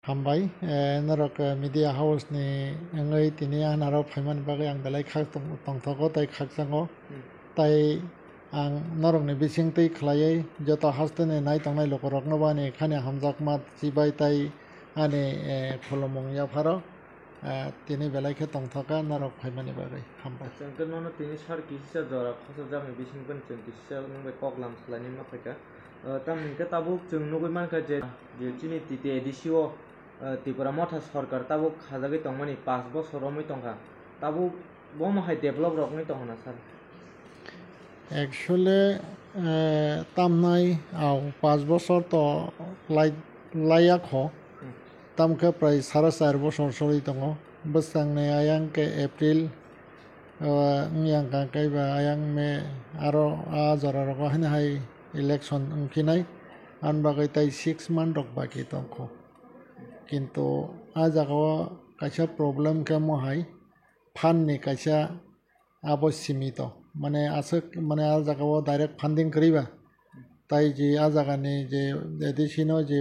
हामबाय नरक media house नि अंगै तिनि आनारो फाइमान बागै आं दालाय खाक तंथको ताइ खाकsango ताइ आं नरक नि बिसिं तै खलायै जत हास्तने नाय तंनाय लोकरक न बानि खाने हामजाक मात सिबाय ताइ आने खलमंग या फारो तिनि बेलायखे तंथका नरक फाइमानि बागै हामबाय जोंथ' ननो तिनि सार किसिसा जरा खसा जामि बिसिं बन जों किसिसा नंबाय कगलाम सलानि माफायका ताम निका ताबु जों नगै मानका जे तिनि तिते एडिसिओ त्रिपुरा मथा सरकार ताबु खाजागै तंमानि 5 बছर रमै तंखा ताबु बमहाय डेभलप रकनि तंना सार एक्चुअली तामनाय आव 5 बছर तो लायाख तामखो प्राय 4.5 बছर सरि दङ बोसांने आयां के April yang kai ba ayang me aro a jara rogo hine hai election ungkinai an bagai tai 6 month rok baki tongko kintu a jagao kaisa problem ke mo hai fan ni kaisa abo simito mane asuk mane a jagao direct funding koriba tai ji a jaga ni je additional je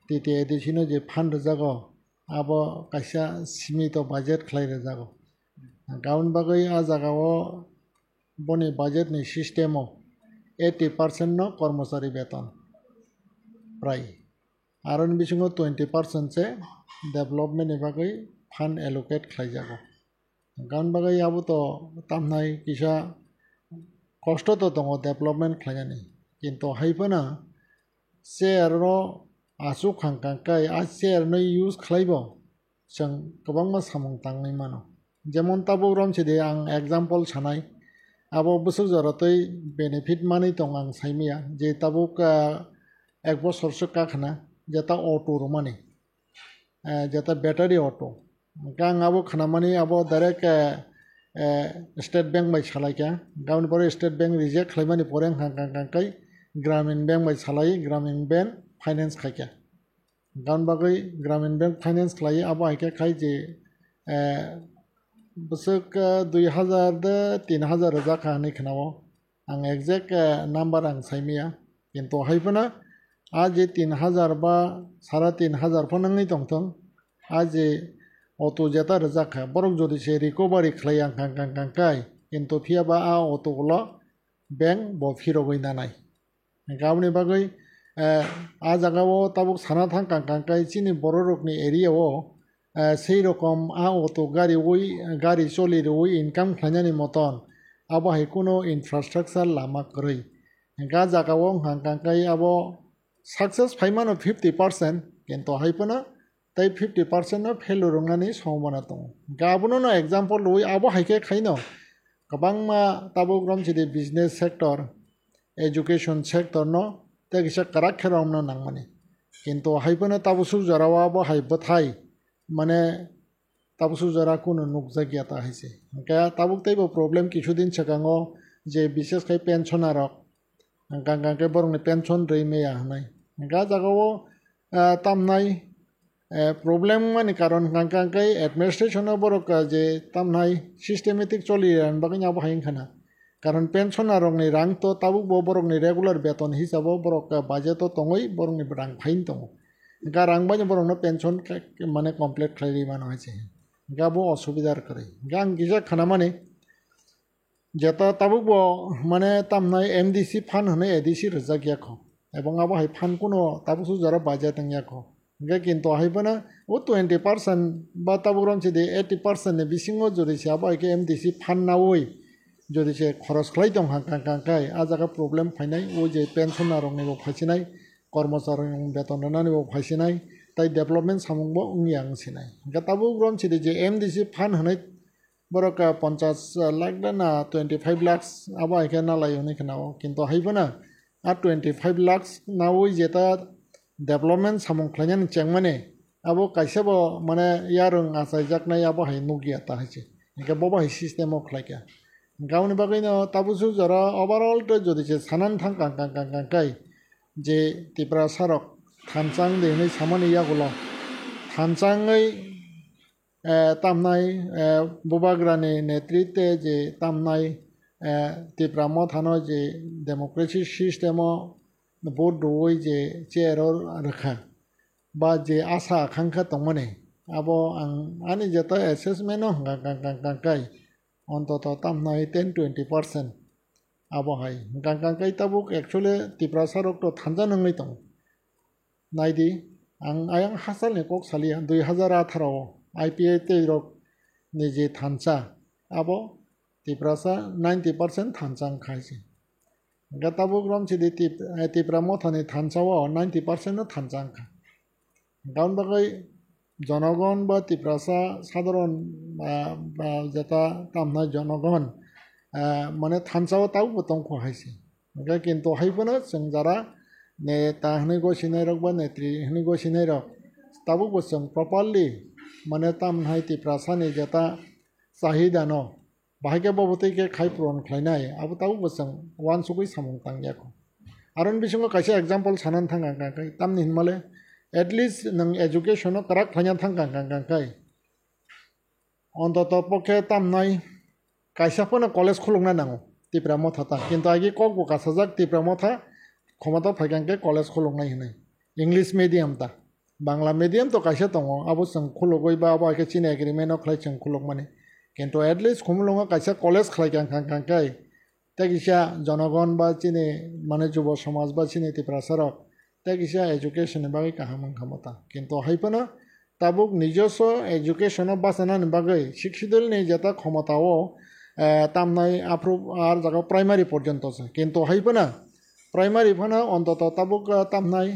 titi additional je fund jago abo kaisa simito budget khlai jago gown बागै आ जागाओ बनि budget नि सिस्टेमो 80% न कर्मचारी वेतन प्राय आरन बिसिङो 20% से development नि बागै फंड एलोकेट खाइ जागो गाउन बागै आबो तो तामनाय किसा कष्ट तो दङ डेभलपमेन्ट खायनि किन्तु हाइफोना शेयर रो आसु खांखांखाय आ शेयर नै यूज खालायबो जों गोबां मा सामं तांनाय मानो যেমন তাবো রমছিদে আং एग्जांपल सानाय आबो बोसोर जरातै बेनिफिट मानै दं आं साइमिया जे ताबो एक बছরसो काखना जेता अटो रमाने जेता बैटारि अटो गां आबो खानामानि आबो डाइरेक्ट स्टेट बैंक बाय सालायका गाउन परे स्टेट बैंक रिजेक्ट खालायमानि परे हांखांखांखाय ग्रामीण बैंक बाय सालाय ग्रामीण बैंक फाइनेंस खायका गाउन बागै ग्रामीण बैंक फाइनेंस खालाय आबो हायका खाय जे बसक 2000 दे 3000 जाखा नै खनाव आं एक्जेक्ट नम्बर आं साइमिया किन्तु हायफोना आज 3000 बा 3500 फनंनै दंथं आज अटो जेता जाखा बरक जदि से रिकभारि खलाय आं कांकांकाय किन्तु फियाबा आ अटो गलो बैंक ब फिरगै नानाय गावनि बागै आ जागाव ताबुक साना थां कांकांकाय चिनि बर' रकनि एरियाव সেই রকম অটো গাড়ি চলি ওই ইনকাম খাইনানি মতন আবহাই কোনো ইনফ্রাস্ট্রাকচার লামা করেই গা জাগাও হাंकांकाय আবো সাকসেস ফাইমানো 50% কিন্তু হাইপনা তাই 50% ফেলু রংনানি সম্ভাবনা দं গাবनो ना एग्जांपल ওই আবো হাইকে খাইনো गोबां मा ताबो ग्रमसिदि बिजनेस सेक्टर एजुकेशन सेक्टर न तेगिसा काराक खेरावनो नांमानि किन्तु हाइपना ताबो सुजारावा आबो हाइबथाय माने ताबुसु जरा कोनो नुकजागिया ता हाइसे का ताबुक तैबो प्रॉब्लम किछुदिन सकांगो जे विशेष खाय पेंशनारक गांगांके बरंनि पेंशन रैमेया हनाय गा जागावो तामनाय प्रॉब्लम माने कारण गांगांके एडमिनिस्ट्रेशन बरक जे तामनाय सिस्टेमेटिक चलियान बागै आबो हायिं खाना कारण पेंशनारकनि रां तो ताबुक बरकनि रेगुलार वेतन हिसाबाव बरक बाजेट तो तंगै बरंनि रां फाइन दङ गारां बानि बरंनो पेंशन माने कमप्लीट खालाय मानो हायसे गाबो असुबिदार करे गां गिजा खाना माने जेता ताबुक माने तामनाय एमडीसी फान्ड हने एडीसी रजागियाखो एबं आबो हाय फान्ड कोनो ताबुसु जरा बाजेट याखो गे किन्तु हायबना ओ 20% बा ताबुरन सिदे 80% ने बिसिङो जरिसे आबो हायके एमडीसी फान्ड नावै जरिसे खरस खालाय दं हांकांकांकाय आ जागा प्रॉब्लेम फायनाय ओ जे पेंशन आरंनिबो फायसिनाय कर्मचारी वेतन होनानै फायसिनाय ताइ डेभलपमेन्ट सामुंबो उंयां सिनाय गताबो ग्रम सिदि जे एमडीसी फान्ड होनाय बरक 50 लाख ना 25 लाख आबो आइके नालाय होनै खनाव किन्तु हायबना आ 25 लाख नावै जेता डेभलपमेन्ट सामुं खलायनान चेंमाने आबो काइसेबो माने यारों आसाय जाकनाय आबो हाय नुगिया ता हायसे इनका बबा हाय सिस्टेमाव खलायका गावनि बागैनो ताबुसु जरा ओभारअल तो जदिसे सानान थां कांकांकांकाय जे त्रिपुरा सारक थानचां देनै सामानि यागुलो थानचाङै तामनाय बुबाग्रानि नेतृत्वे जे तामनाय त्रिपुरा मथानो जे डेमोक्रेसी सिस्टेमो भोट दोयै जे चेयर रखा ba je asa akanka tongmani abo ang ani jeta assessment no hangkang kai ontoto tamnai 10-20% abo hai hangkang kai tabuk actually tipra sarok to thanja nangai tong naidi ang ayang hasal ne kok salia 2018 IPA te rok nije thancha abo tiprasa 90% thanchang khaisi gatabuk rom chidi tipra mothani thanchawa 90% no thanchang kha gaun bagai জনগণ বা তিপ্রাসা সাধারণ যেটা তামনা জনগণ মানে থানসাও তাও বতং খহাইছে কিন্তু হাইবনো जों যারা নেতা হনিগো সিনাই রক বা নেত্রী হনিগো সিনাই রক তাবো বসং প্রপারলি মানে তামনাই তিপ্রাসানি যেটা চাহিদা ন বাহাইকে ববতৈকে খাই পূরণ খাইনাই আবো তাবো বসং ওয়ান সুকুই সামং তাংয়াকো আরন বিসঙ্গ কাইছে एग्जांपल সানান থাঙ্গা কাই তামনি হিনমালে at least nang education no karak phanya thang kai ontoto pokhe tamnai kaisa phona college khulungna nango tipra motha ta kintu agi kok bo kasajak tipra motha khomata phaiganke college khulungnai hinai english medium ta bangla medium to kaisa tongo abo sang khulugoi ba abo ke chine agreement no khlai chang khulugmani kintu at least khumulunga kaisa college khlai kang kai tegisa jonogon ba chine mane jubo samaj ba chine tipra sarok tegisa education bagai kahamang khamata kintu haipana tabuk নিজস্ব education basana bagai শিক্ষিতল ne jata ক্ষমতাও tamnai approve ar jaga primary porjonto sa kintu haipana primary phana ontota tabuk tamnai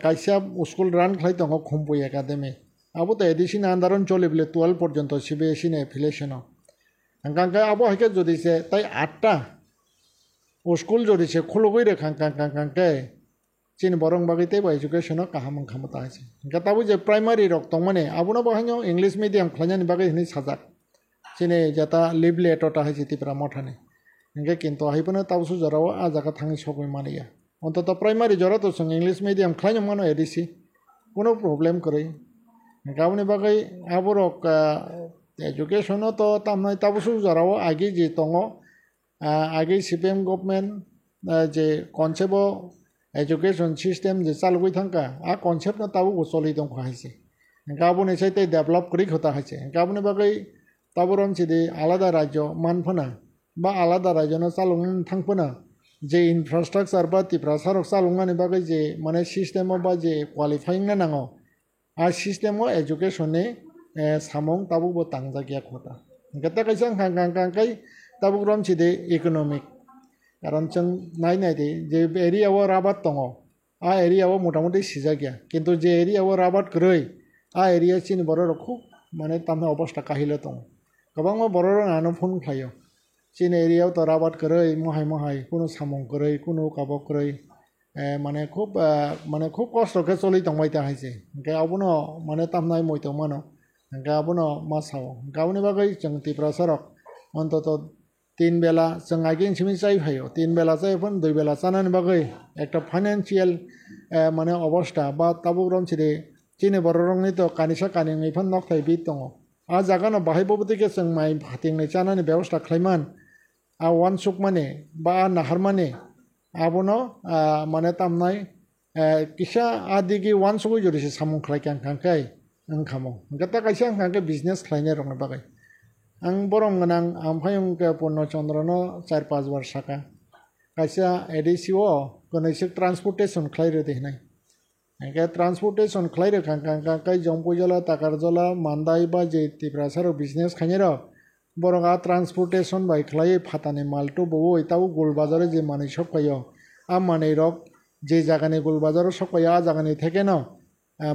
kaisa school run khlai tongo khompui academy abo to edition andaron chole bile 12 porjonto CBSE ne affiliation angkangka abo haike jodi se tai 8ta school jodi se khulogoi re kangkangke chini borong bagite ba education no kahamang khamata ase gatabu je primary rok tongmane abuna bahanyo english medium khlanyani bagai hini sajak chini jata leaflet ota haisi tipra mothane nge kintu haibana tawsu jarawa a jaga thangi sogoi maniya ontoto primary jara to song english medium khlanya mano edisi kono problem korei gauni bagai aborok education no to tamnai tawsu jarawa agi je tongo agi CPM government je concept education system je chalugoi thangka a concept no tabu usoli dong khaise gabone saite develop kori khota haise gabone bagai taburon chidi alada rajyo manphana ba alada rajyo no chalung thangpana je infrastructure ba tipra sarok chalungani bagai je mane system ba je qualifying na nango a system o education ne samong tabu bo tangjagya khota gata kaisang kang kai taburon chidi economic কারণ जों নাইনাইদে যে এরিয়াও Rabat দङ आ एरियाও মোটামুটি সিজাগিয়া কিন্তু যে এরিয়াও Rabat গরৈ आ area চিনি বড় খুব মানে তামনে অবস্থা কাহিলে দङ गोबां বড় আনো ফোন খাयो চিনি এরিয়াও তো রাবাত গরৈ মহাই কোনো সামং গরৈ কোনো কাবক গরৈ মানে খুব কষ্টকে চলি দংবাইতা হাইছে গে আবনো মানে তামনাই মইতো মানো গে আবনো মাসাও গাউনি বাগৈ जों তিপ্রা सरक অন্তত 3 বেলা जों आगेन सिमिन চাই ভাইও 3 বেলা চাই ফোন 2 বেলা চানানি বাগৈ একটা ফাইনান্সিয়াল মানে অবস্থা বা তাবুরন ছিরে চিনি বড়রংনি তো কানিসা কানিङै ফোন নকথাই বি দङ आ জাগানো বাহাইববতিকে जों माइ फाथिंनै চানানি ব্যবস্থা খাইমান आ वान सुक माने बा नाहार माने आबनो माने तामनाय किसा आदिगि वान सुक जरिसे सामुं खालायखां खांखाय ओंखामो गता कायसा खांखाय बिजनेस खालायनाय रंना बागै आं बरं गोनां आमफायंके पूर्णचन्द्रनो 4-5 बार साका कायसा एडिसिओ गनैसो ट्रान्सपोर्टेशन खालायरो देहनाय एके ट्रान्सपोर्टेशन खालायरो खांखाय जंपुजला ताकारजला मान्दाय बा जे तिप्रासारो बिजनेस खायनाय बरं आ ट्रान्सपोर्टेशन बाय खालाय फातानि मालटो बो इताव गोलबाजारे जे माने सकायो आ माने रक जे जागानि गोलबाजारो सकायो आ जागानि थेके न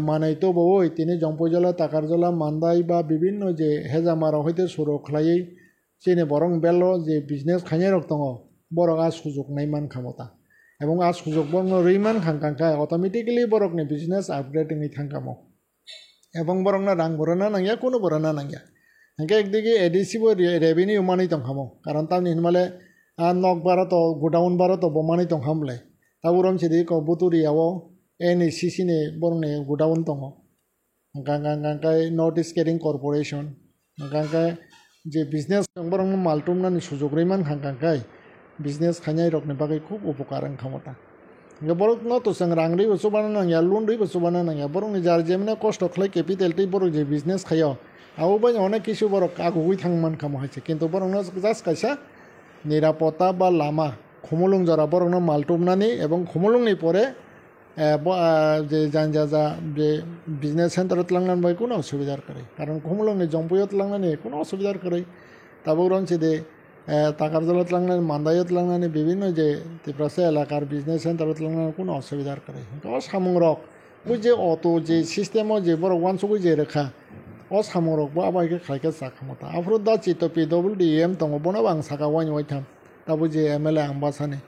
माने तो बो इतिनि जंपुजला ताकारजला मान्दाय बा विभिन्न जे हेजामारा हयते सुरो खालाय जेने बरं बेलो जे बिजनेस खायनाय रक दङ बरं आ सुजुग नाय मान खामता এবং आ सुजुग बरं रैमान खांखांखाय अटोमेटिकली बरकनि बिजनेस आपग्रेडिंनि थांखामो এবং बरं ना रां बरना नांगिया कोनो बरना नांगिया हंके एकदिके एडिसिबो रेवेन्यू मानै दंखामो कारण तामनि हिनमाले नक बारातो गोडाउन बारातो बमानै दंखामले ताबुरम सिदि को बुतुरियाव एनएसीसी ने बरंने गोडाउन दङ गांगांगांकाय नर्थ इस्ट केरिं कर्पोरेशन गांगांकाय जे बिजनेस बरं मालटुमनानि सुजुग रैमान खांखांखाय बिजनेस खायनाय रकनि बागै खूब उपकार खामता borok no to sang rang ri so bana nang ya loan ri so bana nang ya borok ni jar jemna cost khlai capital ti borok je business khayo abo bai onek kisu borok agugui thangman khamo haise kintu borok no just kaisa nirapota ba lama khumulung jara borok no maltumnani ebong khumulungni pore যে জানজা যে business সেন্টারত লাংনান by কোনো অসুবিধার করে কারণ খুমলংনি জম্পুয়ত লাংনানি কোনো অসুবিধার করে তাবো রঞ্চি দে টাকার জলত লাংনানি মান্দায়ত লাংনানি বিভিন্ন যে ত্রিপ্রাসা এলাকার বিজনেস সেন্টারত লাংনানি কোনো অসুবিধার করে ও সামংরক ওই যে অত যে সিস্টেমও যে বড় ওয়ানসুগুই যে রেখা ও সামংরক বা আবাইকে খাইকে চাখামতা আফরত দা চিত PWDM দङ বনো বাং সাকা ওয়াইন ওয়াইথাম তাবো যে MLA আম্বাসানি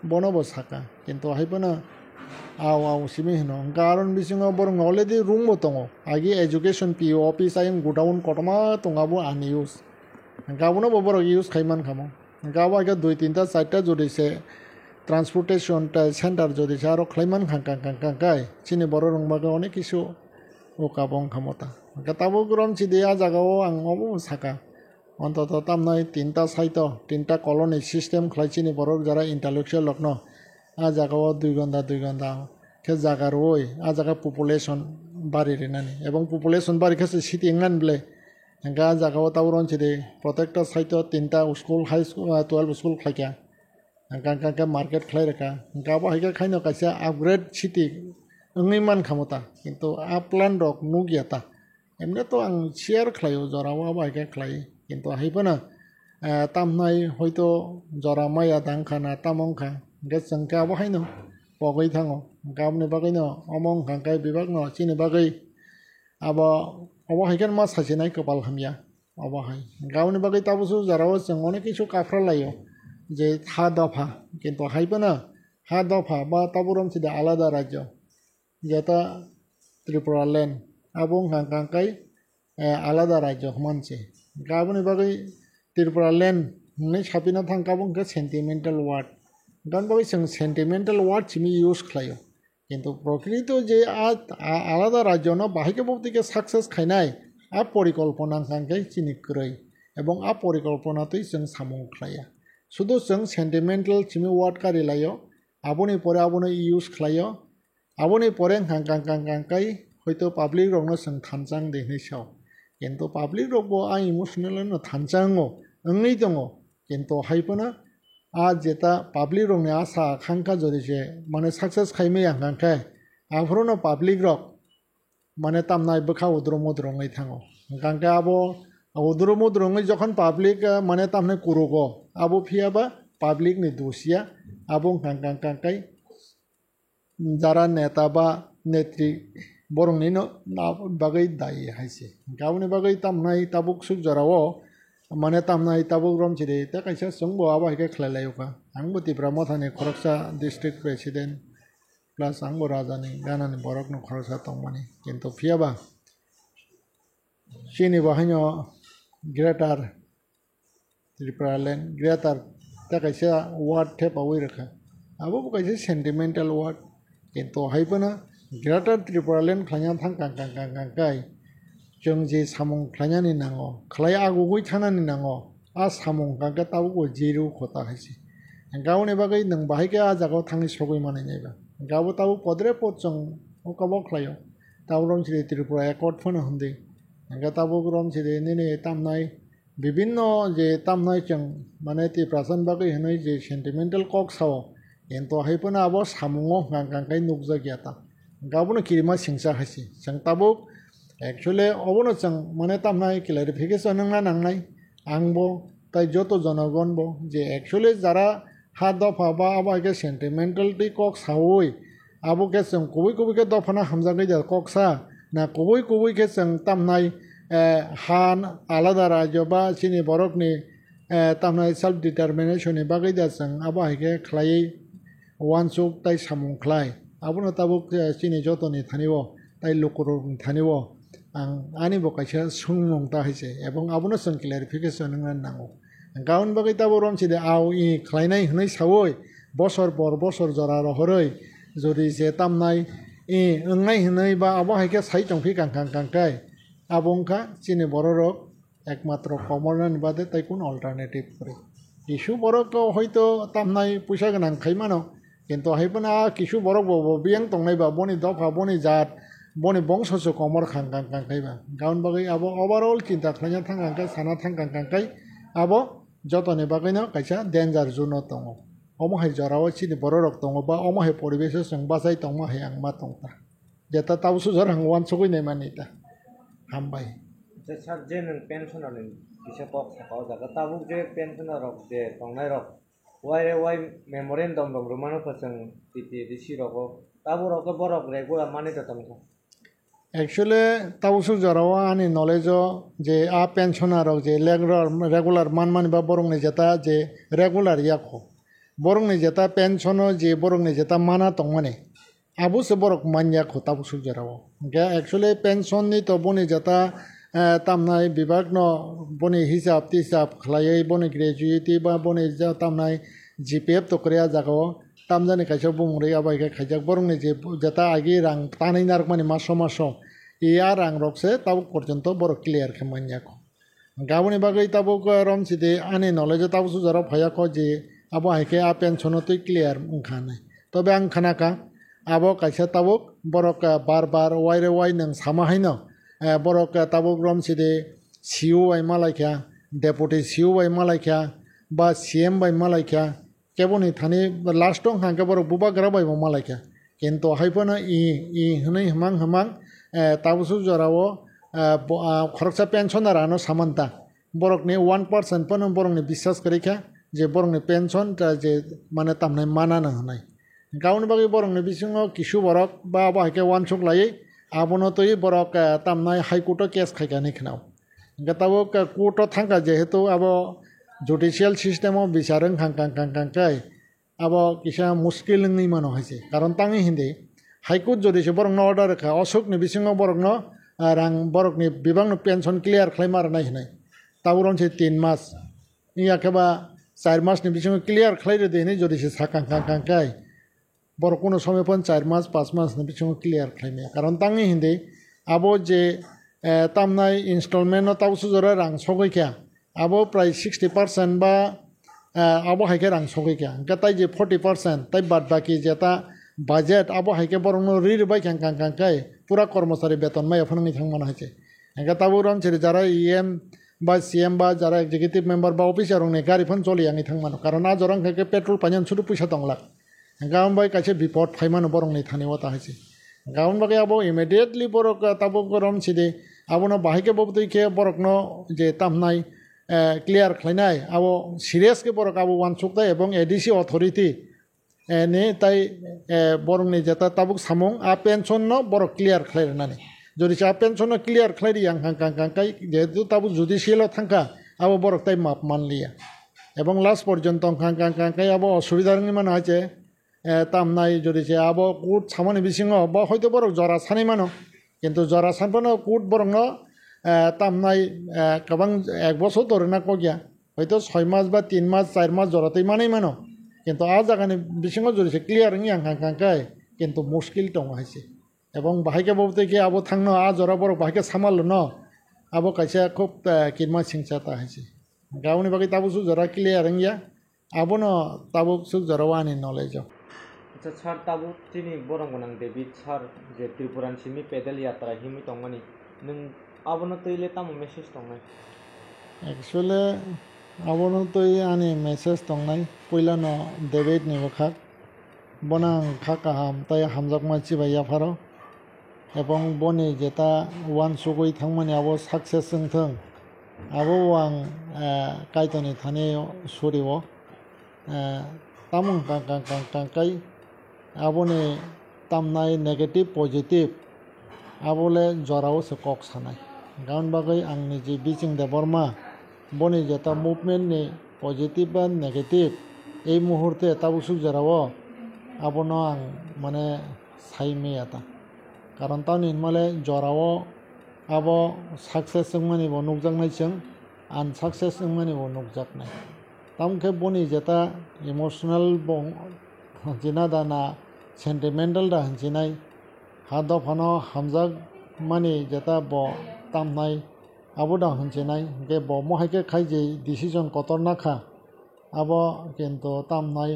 বনবো সাকা কিন্তু হাইপনা aw simi hino karon bisingo borong already room bo tongo agi education PO office ayang godown kotoma tongabo unuse gabono bo borok use khaiman khamo gabo aga 2-3টা 4টা jodi se transportation ta center jodi se aro khaiman khang kai chini borong baga onek kisu okabong khamota gatabo grom chidia jagao ang obo saka অন্তত তামনাই 3টা site 3টা colony system খাইচিনি borok jara intellectual lokno a জায়গাও 2 ঘন্টা কে জায়গার ওই আ জায়গা population বাড়ি রেনানি এবং পপুলেশন বাড়ি কাছে সিটি ইংল্যান্ড বলে গা জায়গাও তাও দে প্রত্যেকটা সাইট 3টা স্কুল হাই স্কুল 12 স্কুল খাইকা গাঙ্কা মার্কেট খাই রেখা গাবো হাইকা খাইনো কাছে আপগ্রেড সিটি ওই মান ক্ষমতা কিন্তু আ প্ল্যান রক নুগিয়াতা এমনি তো আং শেয়ার খাইও জরাও হাইকা খাই কিন্তু হাইপনা তামনাই হয়তো জরা মাইয়া দাংখানা তামংখা Gesang ka ba haino pogoi thango gamne bagai no omong hangkai bibak no chini bagai abo obo haikan ma sasinai kopal hamya obo hai gamne bagai tabusu jarao jeng onek kisu kafra layo je ha dafha kintu haibana ha dafha ba taburam sida alada rajyo jeta Tripura land abong hangkai alada rajyo manche gamne bagai Tripura land nei sapina thangkabong ke sentimental word গান বাকি sentimental word চিমি use খাইও কিন্তু প্রকৃত যে আলাদা রাজ্য না বাহিকে বক্তিকে success খাইনাই আ পরিকল্পনা খাঙ্কাই চিনি করই এবং আ পরিকল্পনাতেই जों সামং খাইয়া শুধু जों সেন্টিমেন্টাল চিমি ওয়ার্ড কারি লাইও আবনি পরে আবনি ইউজ খাইও আবনি পরে খাঙ্কাই হয়তো পাবলিক রংনো जों থানজাং দেনিসাও কিন্তু পাবলিক রগবো আ ইমোশনাল ন থানজাংও ওংই দङ কিন্তু হাইপনা आज जेता पाब्लिक रंग ने आशा आकांक्षा जदि जे माने सक्सेस खाइमे आंखांखाय आफरोनो पाब्लिक रक माने तामनाय बखा उद्रमोद्रङै थाङो गांका आबो उद्रमोद्रङै जखन पाब्लिक माने तामने कुरुगो आबो फियाबा पाब्लिक नि दोसिया आबो गांकांकांकाय जारा नेता बा नेत्री बरंनि न बागै दाय हाइसे गावनि बागै तामनाय ताबुक सुक जरावो माने तामनाय ताबुक रम चिदे ता काइसा संबो आबा हिके खलायलायोका आंबो तिब्रा मथानि खरकसा डिस्ट्रिक्ट प्रेसिडेंट प्लस आंबो राजानि गानानि बरकनो खरकसा तंमानि किन्तु फियाबा सिनि बाहायनो ग्रेटार त्रिपुरा लैंड ग्रेटार ता काइसा वार्ड थेपावै रखा आबो काइसा सेंटिमेंटल वार्ड किन्तु हाइबना ग्रेटार त्रिपुरा लैंड खाया थांकांकांकांकाय जों जे सामं खायनानि नांगौ खालाय आगुगै थानानि नांगौ आ सामं गागा ताबो जिरु खता हाइसे गावनि बागै नों बाहायके आ जागाव थाङि सगै मानायनायबा गावो ताबो पदरे पद जों अकाबो खालायो ताबो रम सिरि त्रिपुरा एकर्ड फनो हन्दे गा ताबो रम सिरि नेने तामनाय विभिन्न जे तामनाय जों माने त्रिपुरासन बागै हनै जे सेंटिमेंटल कक साव एन्तो हाइपना आबो सामंगो गांगांकाय नुगजा गियाता गावनो किरिमा सिंसा हाइसे जों ताबो एक्चुअली अबनो जों माने तामनाय क्लेरिफिकेशन नंना नांनाय आंबो ताइ जतो जनगण बो जे एक्चुअली जारा हा दफा बा आबाके सेंटिमेंटल टी कक सावै आबो के जों कबै के दफाना हामजागै दा ककसा ना कबै के जों तामनाय हान आलादा राज्य बा सिनि बरकनि तामनाय सेल्फ डिटरमिनेशन बागै दा जों आबाके खलायै वानसुक ताइ सामुं खलाय आबनो ताबो सिनि जतोनि थानिबो ताइ लकरो थानिबो आं आनि बकाइसा सुंमंता हाइसे एबं आबनो जों क्लेरिफिकेशन नांगौ गाउन बागै ताबो रम सिदे आव इ खलायनाय हनै सावै बसर पर बसर जरा रहरै जदि जे तामनाय इ ओंनाय हनै बा आबो हाइके साइ जंफि गांखांकांकाय आबंखा चिनि बररक एकमात्र कमरनानि बादे ताइ कुन अल्टारनेटिव करे इशु बरक हयतो तामनाय पैसा गोनां खायमानो কিন্তু হাইপনা কিছু বড় বিয়াং তংনাইবা বনি দফা বনি জাত boni bongso so komor khang kai ba gaun bagai abo overall cinta khlanya thang kai sana thang kai abo jotone bagai no kaisa danger zone tongo omo hai jorao chini bororok tongo ba omo hai poribeshe song basai tongo hai angma tongta jeta tausu jor hangwan sogoi nei manita hambai je sar je nang pensioner ni kisa pok sakao jaga tabuk je pensioner rok je tongnai rok wai memorandum rok rumano pasang titi disi roko tabu rok borok regular mani to tongso actually tausu jorao ani knowledge je a pensioner rok je regular man ba borong ni jeta je regular yakho borong ni jeta pensiono je borong ni jeta mana tongmane abu se borok manya kho tausu jorao ge actually pension ni to boni jeta tamnai bibag no boni hisab tisab khlai boni graduate ba boni tamnai gpf to kriya jago tamjani kaisa bumuri abai ke khajak borong ni je jeta agi rang tanai nar mani maso iya rang rokse tabu porjonto borok clear ke manya ko gaboni bagai tabu ko rom side ani knowledge tabu su jara phaya ko je abo haike a pension to clear khane tobe ang khana ka abo kaisa tabu borok bar wai nang sama haino borok tabuk rom side CU ai malaikya deputy CU ai malaikya ba CM bai malaikya keboni thani last tong hangke borok buba gra bai malaikya kintu haipona i hnai hamang tabusu jorao khoroksa pensioner ano samanta borok ni 1% pon borok ni বিশ্বাস karikha je borok ni pension ta je mane tamnai mana na hnai gaun bagi borok ni bisingo kisu borok ba haike wansuk lai abono toi borok tamnai high court case khaikani khnau gatabo court thangka jehetu abo judicial system o বিচারং khang kai abo kisa muskil ngi mano haise karon tangi hindi high court jodi se borok no order kha osuk ni bisingo borok no rang borok ni bibang no pension clear khlaimar nai hinai taburon se 3 mas iya keba 4 mas ni bisingo clear khlaire de ni jodi se sakang kai borok kono সময় পন 4 মাস 5 মাস ni bisingo clear khlaime karon tangi hindi abo je tamnai installment no tausu jora rang sogoi kya abo প্রায় 60% বা abo haike rang sogoi kya gatai je 40% tai bad baki jeta budget abo haike borongno rir bai kang kai pura কর্মচারী বেতন mai aphanni thangmana haise gatabo ram chiri jara em ba cm ba jara executive member ba officer rong ne gari phon choli angi thangmano karon a jorang haike petrol panyan chudu puisa tongla gaun bai kaise bipod phaimano borong ni thani wata haise gaun bai abo immediately borok tabo gorom chide abono bahike bobtui ke borokno je tamnai clear khlainai abo serious ke borok abo wansukta ebong adc authority ne tai borong ni jeta tabuk samung a pension no borok clear khlairnani jodi cha pension no clear khlairi yang kang kai jetu tabuk judicial thangka abo borok tai map manliya ebong last porjonto kang kai abo osubidhar ni mano ache tamnai jodi cha abo court samani bisingo ba hoyto borok jora sani mano kintu jora sanpano court borong no tamnai kabang 1 বছর ধরে না কগিয়া হয়তো 6 মাস বা 3 মাস 4 মাস জরাতেই মানেই মানো কিন্তু আজ জাগানে বিসঙ্গ জরিছে clear নি আং কাঙ্কাই কিন্তু মুশকিল টং হইছে এবং বাহাইকে বলতে কি আবো থাংনো আ জরা বড় বাহাইকে সামাল ন আবো কাইসা খুব কিরমা সিংসাতা হইছে গাউনি বাকি তাবুসু জরা ক্লিয়ার ইয়া আবো ন তাবুসু জরাওয়ানি নলেজ আচ্ছা স্যার তাবু তিনি বরং গনাং ডেভিড স্যার যে ত্রিপুরান সিমি পেডেল यात्रा হিমি তংমানি নং abono toile tamo message tongnai actually abono toi ani message tongnai poila no David ni wakhak bonang khakaham tai hamjak machi baya pharo ebong boni jeta wan sugoi thangmani abo success thang abo wang kaitoni thane suriwo tamung kang kai abone tamnai negative positive abole jorao se kok sanai gaun bagai angni je biching de borma boni jeta movement ni positive ba negative ei muhurte tabusu jarao abono ang mane saime ata karon tani male jorao abo success mani bo nukjak nai chang unsuccess mani bo nukjak nai tamke boni jeta emotional bong jina dana sentimental da hanjinai hado phano hamjak mani jeta bo tamnai abo da hanjinai ge bo mo haike khai je decision kotor na kha abo kintu tamnai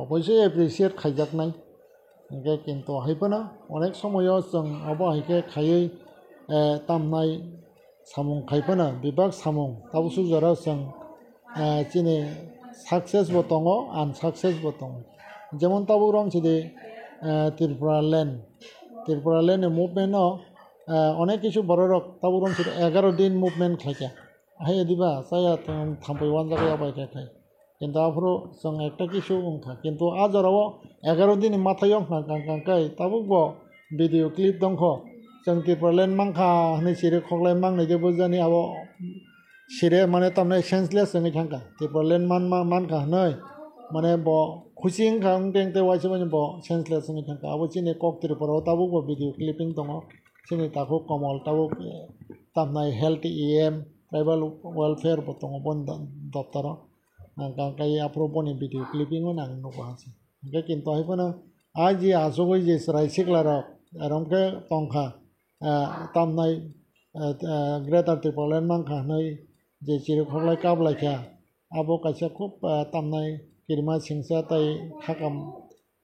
অবশ্যই appreciate খাইজাকনাই ओमफ्राय किन्तु हायफोना अनेक समायाव जों अबा हायखे खायै तामनाय सामुं खायफोना बिबाग सामुं ताबुसु जरा जों चिनि साक्सेसबो दङ आनसाक्सेसबो दङ जेमन ताबु रं चिदि त्रिपुरा লেন্ড मुभमेन्टआव अनेक किछु बररक ताबु रं चिदि 11 दिन मुभमेन्ट खायखा हाय दिबा जाया थाम्पै वान जागायाव बायखाय কিন্তু আফরো जों একটা কিছু উনখা কিন্তু আজরাও 11 দিন মাথায় কাঙ্কাই তাবুক ভিডিও ক্লিপ দংখ जों ত্রিপুরালেন্ড মাংখা হনে সিরে খগলাই মাংनै দেबो जानि आबो सिरे माने तमने सेंसलेस जोंनि थांका ত্রিপুরালেন্ড मानखा हनै माने ब खुसिं खां टेंते वाइसे माने ब सेंसलेस जोंनि थांका आबो चिनि कक त्रिपुराव ताबुक भिडिओ क्लिपिं दङ चिनि ताखौ कमल ताबुक तामनाय हेल्थ इएम ट्राइबल वेलफेयर बो दङ बन दप्तराव कांकाई आफ्रोबनी भिडिओ क्लिपिंग नांग नुबासै ओमफ्राय किन्तु हायफोना आजि आसगै जे रायसिक्लारा रंखे तंखा तामनाय ग्रेटार त्रिपुरालेन्ड मांखा नै जे चिरखगलाय काबलायखा आबो कायसा खुब तामनाय किरमा सिंसा ताय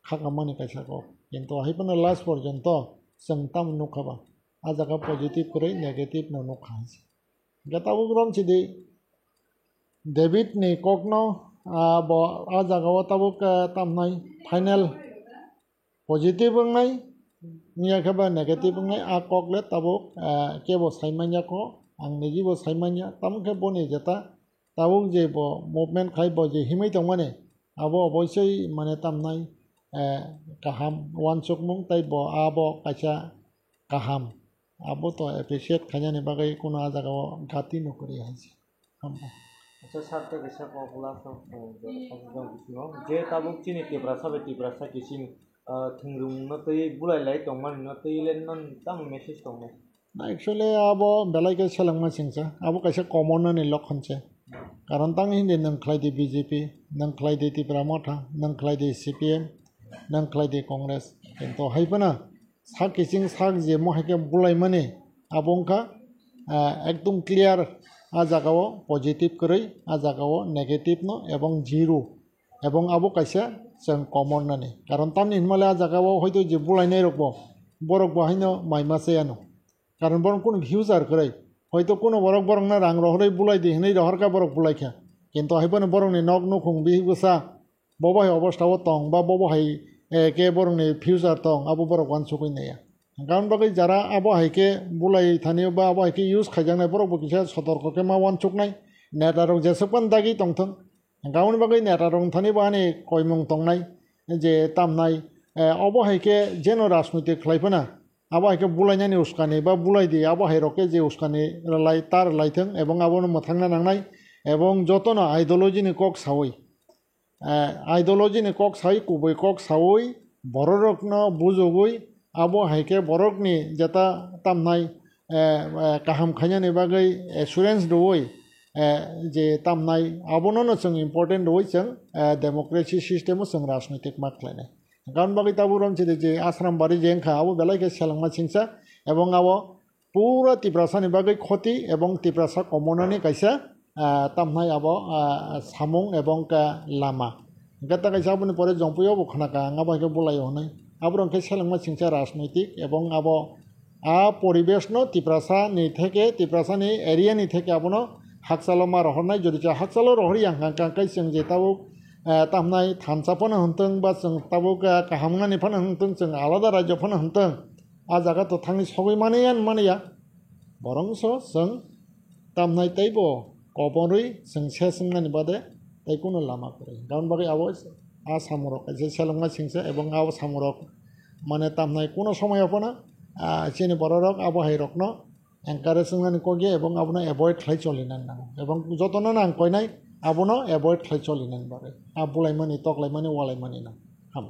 खाकामनि कायसाखौ किन्तु हायफोना लास्ट पर्यन्त जों ताम नुखाबा आजागा पजिटिभ करै नेगेटिभ नुखासै गताबो ग्रम चिदि डेभिड नि ककनो ब आ जागाव ताबुक तामनाय फाइनल पजिटिभंनाय नियाखबा नेगेटिभ अंगनाय आ ककले ताबुक केबो साइमान्याखौ आं निजिबो साइमान्या तामखे बनि जेता ताबुक जे ब मुभमेन्ट खायबो जे हिमै दं माने आबो अबयसै माने तामनाय गाहाम वानसुकमुं ताइ ब आबो कायसा गाहाम आबो तो एप्रिशिएट खायनानि बागै कोनो आ जागाव गाति नकरि हासि अच्छा सारते कैसा पॉपुलर सब जे ताबुक चिनि तिब्रा सा किसिम थंरुम न तै बुलायलाय दंमान न तैलेन न ताम मेसेज दं एक्चुअली आबो बेलायके सेलांमा सिंसा आबो कैसा कमन नि लखनसे कारण तां हिंदि नंख्लायदि बीजेपी नंख्लायदि त्रिपुरा मथा नंख्लायदि सीपीएम नंख्लायदि कांग्रेस किन्तु हायफोना सा किसिं सा जे महके बुलाय माने आबंका एकदम क्लियर आ जागाव पजिटिभ करै आ जागाव नेगेटिभ न एबं जिरो एबं आबो कायसा जों कमन नानि कारण तामनि हिमालय आ जागाव हयतो जे बुलायनाय रकबो बरक बाहायनो माइमासेयानो कारण बरं कोन भिउजार करै हयतो कोनो बरंना रां रहरै बुलाय दि हनै रहरका बरक बुलायखा किन्तु हायबोनो बरंनि नक नुखुं बिगुसा बबाय अवस्थाव तं बा बबाय के बरंनि भिउजार तं आबो बरक वान सुकैनाया गाउन बागै जारा आबो हायके बुलाय थानियो बा आबो हायके यूज खायजांनाय बरकबो किसा सतर्कके मा वान सुकनाय नेटारक जेसेबां दागि तंथों गाउन बागै नेटारक थानि बानि कयमुं तंनाय जे तामनाय आबो हायके जेन राजनैतिक खालायफोना आबो हायके बुलायनायनि उस्कानि बा बुलायदि आबो हायरके जे उस्कानि लाय तार लायथों एबं आबोनो मोथांना नांनाय एबं जतन आइडियोलॉजीनि कक सावै आइडियोलॉजीनि कक सावै कुबै कक सावै बररकनो बुजुगै आबो हायके बरकनि जेता तामनाय गाहाम खायनानि बागै एसुरेन्स दवै जे तामनाय आबोनो जों इम्पर्टेन्ट दवै जों डेमोक्रेसी सिस्टेम जों राजनैतिक माख्लायनाय गाउन बागै ताबु रमसे जे आश्रम बारि जेंखा आबो बेलायके सेलांमा सिंसा एबं आबो पुरा तिब्रासानि बागै खति एबं तिब्रासा कमननि कायसा तामनाय आबो सामुं एबं का लामा गता कायसा आबोनि परे जंपुयो बखनाका आबो हायके बुलाय हनै आबो रंखे सेलांमा सिंसा राजनैतिक एबं आबो आ परिवेश न तिब्रासानि थेके तिब्रासानि एरियानि थेके आबोनो हाकसालो मा रहरनाय जदि हाकसालो रहरि आं कांकाय जों जे ताबु तामनाय थानसाफोनो हनथों बा जों ताबु गाहामनानि फनो हनथों जों आलादा राज्य फनो हनथों आ जागा तो थांनि सबै मानिया बरंस जों तामनाय तैबो कबरै जों सेसंनानि बादे तै कोनो लामा करे गाउन बागै आबो आ सामरक जे सेलांमा सिंसा एबं आबो सामरक माने तामनाय कोनो समयफोना चिनि बररक आबो हायरकनो एंकारेज संनानि कगे एबं आबोनो एभॉइड खालाय चलिनानै नांगौ एबं जतन नां कयनाय आबोनो एभॉइड खालाय चलिनानै बारे आ बुलायमानि तकलायमानि वालायमानि ना हाम